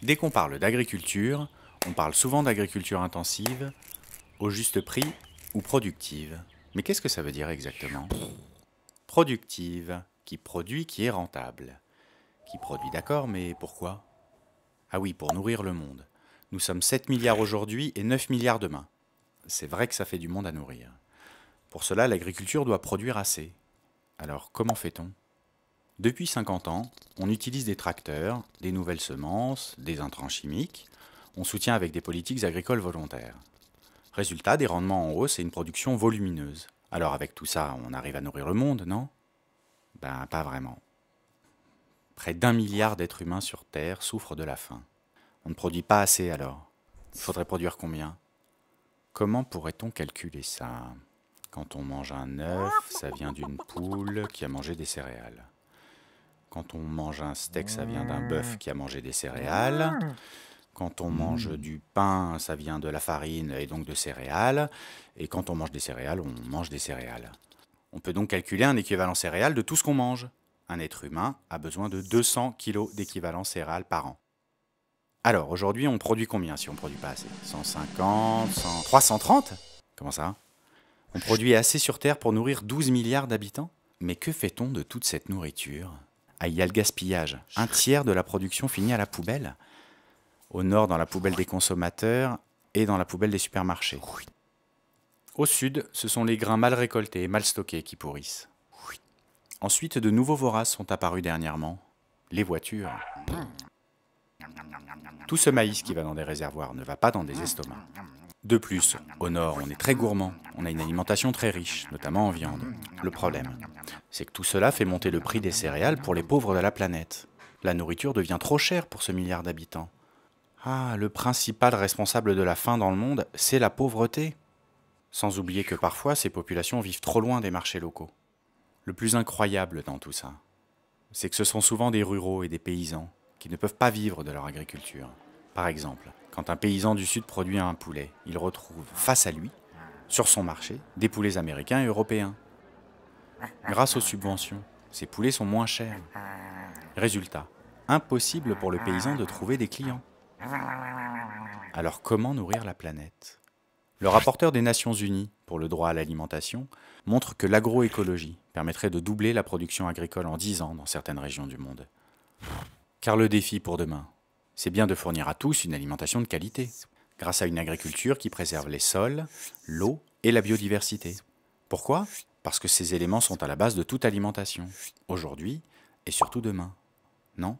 Dès qu'on parle d'agriculture, on parle souvent d'agriculture intensive, au juste prix ou productive. Mais qu'est-ce que ça veut dire exactement? Productive, qui produit, qui est rentable. Qui produit, d'accord, mais pourquoi? Ah oui, pour nourrir le monde. Nous sommes 7 milliards aujourd'hui et 9 milliards demain. C'est vrai que ça fait du monde à nourrir. Pour cela, l'agriculture doit produire assez. Alors, comment fait-on? Depuis 50 ans, on utilise des tracteurs, des nouvelles semences, des intrants chimiques. On soutient avec des politiques agricoles volontaires. Résultat, des rendements en hausse et une production volumineuse. Alors avec tout ça, on arrive à nourrir le monde, non? Ben, pas vraiment. Près d'1 milliard d'êtres humains sur Terre souffrent de la faim. On ne produit pas assez alors. Il faudrait produire combien? Comment pourrait-on calculer ça? Quand on mange un œuf, ça vient d'une poule qui a mangé des céréales. Quand on mange un steak, ça vient d'un bœuf qui a mangé des céréales. Quand on mange du pain, ça vient de la farine et donc de céréales. Et quand on mange des céréales, on mange des céréales. On peut donc calculer un équivalent céréal de tout ce qu'on mange. Un être humain a besoin de 200 kg d'équivalent céréal par an. Alors, aujourd'hui, on produit combien si on ne produit pas assez? 150, 100, 330? Comment ça? On produit assez sur Terre pour nourrir 12 milliards d'habitants? Mais que fait-on de toute cette nourriture? Ah, il y a le gaspillage. Un tiers de la production finit à la poubelle. Au nord, dans la poubelle des consommateurs et dans la poubelle des supermarchés. Au sud, ce sont les grains mal récoltés et mal stockés qui pourrissent. Ensuite, de nouveaux voraces sont apparus dernièrement. Les voitures. Tout ce maïs qui va dans des réservoirs ne va pas dans des estomacs. De plus, au nord, on est très gourmand. On a une alimentation très riche, notamment en viande. Le problème, c'est que tout cela fait monter le prix des céréales pour les pauvres de la planète. La nourriture devient trop chère pour ce milliard d'habitants. Ah, le principal responsable de la faim dans le monde, c'est la pauvreté. Sans oublier que parfois, ces populations vivent trop loin des marchés locaux. Le plus incroyable dans tout ça, c'est que ce sont souvent des ruraux et des paysans qui ne peuvent pas vivre de leur agriculture. Par exemple, quand un paysan du Sud produit un poulet, il retrouve face à lui, sur son marché, des poulets américains et européens. Grâce aux subventions, ces poulets sont moins chers. Résultat, impossible pour le paysan de trouver des clients. Alors comment nourrir la planète? Le rapporteur des Nations Unies pour le droit à l'alimentation montre que l'agroécologie permettrait de doubler la production agricole en 10 ans dans certaines régions du monde. Car le défi pour demain, c'est bien de fournir à tous une alimentation de qualité, grâce à une agriculture qui préserve les sols, l'eau et la biodiversité. Pourquoi? Parce que ces éléments sont à la base de toute alimentation, aujourd'hui et surtout demain. Non?